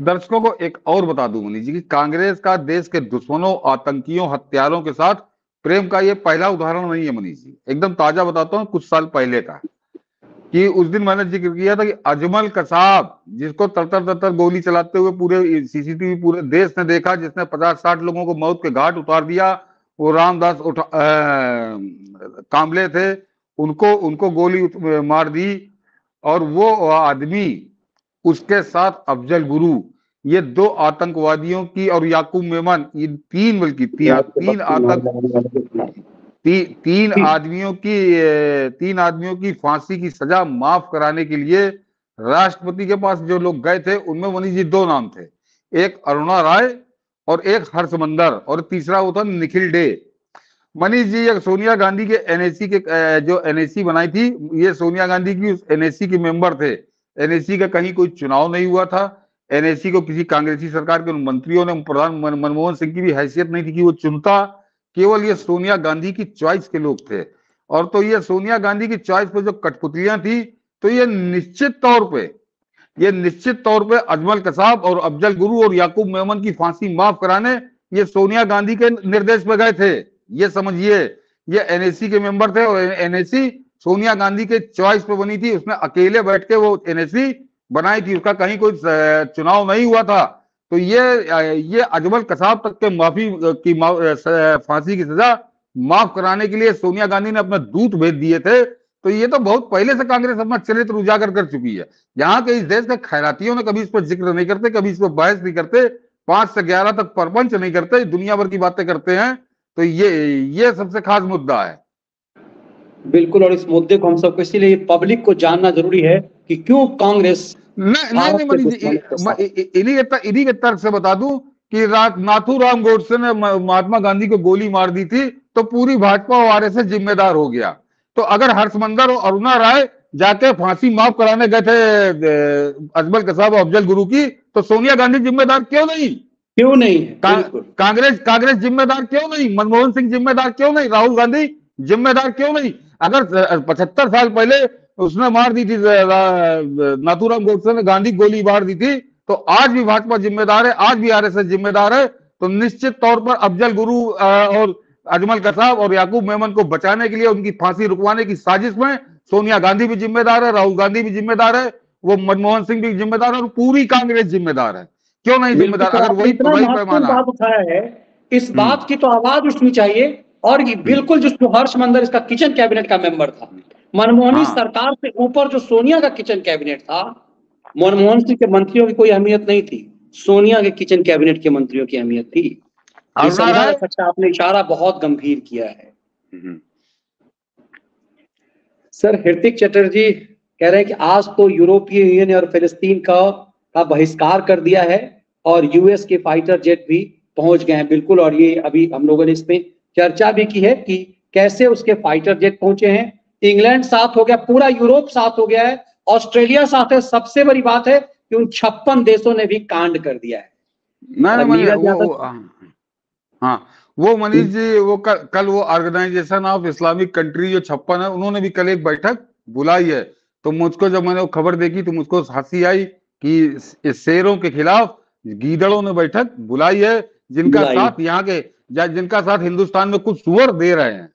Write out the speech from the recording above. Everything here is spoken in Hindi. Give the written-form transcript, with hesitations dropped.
दर्शकों को एक और बता दूं मनीष जी कि कांग्रेस का देश के दुश्मनों, आतंकियों, हत्यारों के साथ प्रेम का ये पहला उदाहरण नहीं है मनीष जी। एकदम ताजा बताता हूँ, कुछ साल पहले का, कि उस दिन मैंने जिक्र किया था कि अजमल कसाब, जिसको तरतर तरतर गोली चलाते हुए पूरे सीसीटीवी पूरे देश ने देखा, जिसने 50-60 लोगों को मौत के घाट उतार दिया, वो रामदास कामले थे, उनको उनको गोली मार दी। और वो आदमी, उसके साथ अफजल गुरु, ये दो आतंकवादियों की, और याकूब मेमन, ये तीन, बल्कि तीन आतंक तीन आदमियों की फांसी की सजा माफ कराने के लिए राष्ट्रपति के पास जो लोग गए थे, उनमें मनीष जी दो नाम थे, एक अरुणा राय और एक हर्षमंदर, और तीसरा वो था निखिल डे। मनीष जी, ये सोनिया गांधी के एनएसी के जो एनएसी बनाई थी, ये सोनिया गांधी की उस एनएसी के मेंबर थे। एनएसी का कहीं कोई चुनाव नहीं हुआ था, एनएसी को किसी कांग्रेसी सरकार के मंत्रियों ने, प्रधान मनमोहन सिंह की भी हैसियत नहीं थी कि वो चुनता, केवल ये सोनिया गांधी की चॉइस के लोग थे। और तो ये सोनिया गांधी की चॉइस पे जो कठपुतलियां थी, तो ये निश्चित तौर पे अजमल कसाब और अफजल गुरु और याकूब मेमन की फांसी माफ कराने ये सोनिया गांधी के निर्देश पे गए थे। ये समझिए, ये एनएसी के मेंबर थे, और एनएसी सोनिया गांधी के चॉइस पे बनी थी। उसने अकेले बैठ के वो एनएसी बनाई थी, उसका कहीं कोई चुनाव नहीं हुआ था। तो ये अजमल कसाब तक के फांसी की सजा माफ कराने के लिए सोनिया गांधी ने अपने दूत भेज दिए थे। तो ये तो बहुत पहले से कांग्रेस अपना चरित्र उजागर कर चुकी है। यहाँ के इस देश के खैरातियों ने कभी इस पर जिक्र नहीं करते, कभी इस पर बहस नहीं करते, 5 से 11 तक प्रपंच नहीं करते, दुनिया भर की बातें करते हैं। तो ये सबसे खास मुद्दा है। बिल्कुल, और इस मुद्दे को हम सबको इसीलिए पब्लिक को जानना जरूरी है कि क्यों कांग्रेस नहीं मनीष जी, इन्हीं के तर्क से बता दूं कि नाथूराम गोडसे ने महात्मा गांधी को गोली मार दी थी, तो पूरी भाजपा और आरएसएस जिम्मेदार हो गया। तो अगर हर्षमंदर और अरुणा राय जाके फांसी माफ कराने गए थे अजमल कसाब और अफजल गुरु की, तो सोनिया गांधी जिम्मेदार क्यों नहीं? कांग्रेस जिम्मेदार क्यों नहीं? मनमोहन सिंह जिम्मेदार क्यों नहीं? राहुल गांधी जिम्मेदार क्यों नहीं? अगर 75 साल पहले उसने मार दी थी, नाथूराम गोडसे ने गांधी गोली मार दी थी, तो आज भी भाजपा जिम्मेदार है, आज भी आरएसएस जिम्मेदार है। तो निश्चित तौर पर अफजल गुरु और अजमल कसाब और याकूब मेमन को बचाने के लिए, उनकी फांसी रुकवाने की साजिश में सोनिया गांधी भी जिम्मेदार है, राहुल गांधी भी जिम्मेदार है, वो मनमोहन सिंह भी जिम्मेदार है, और पूरी कांग्रेस जिम्मेदार है। क्यों नहीं जिम्मेदार? अगर वही पैमाना बात उठाया है, इस बात की तो आवाज उठनी चाहिए। और ये बिल्कुल, जो हर्षमंदर इसका किचन कैबिनेट का मेंबर था, मनमोहन सरकार से ऊपर जो सोनिया का किचन कैबिनेट था, मनमोहन सिंह के मंत्रियों की कोई अहमियत नहीं थी, सोनिया के किचन कैबिनेट के मंत्रियों की अहमियत थी। आपने इशारा बहुत गंभीर किया है। सर, हृतिक चटर्जी कह रहे हैं कि आज तो यूरोपीय यूनियन और फिलिस्तीन का बहिष्कार कर दिया है, और यूएस के फाइटर जेट भी पहुंच गए हैं। बिल्कुल, और ये अभी हम लोगों ने इसमें चर्चा भी की है कि कैसे उसके फाइटर जेट पहुंचे हैं। इंग्लैंड साथ हो गया, पूरा यूरोप साथ हो गया है, ऑस्ट्रेलिया साथ है। सबसे बड़ी बात है कि उन 56 देशों ने भी कांड कर दिया है। वो मनीष जी, वो कल वो ऑर्गेनाइजेशन ऑफ इस्लामिक कंट्री जो 56 है, उन्होंने भी कल एक बैठक बुलाई है। तो मुझको, जब मैंने वो खबर देखी, तो मुझको हंसी आई कि शेरों के खिलाफ गीदड़ों ने बैठक बुलाई है, जिनका साथ हिंदुस्तान में कुछ सुअर दे रहे हैं।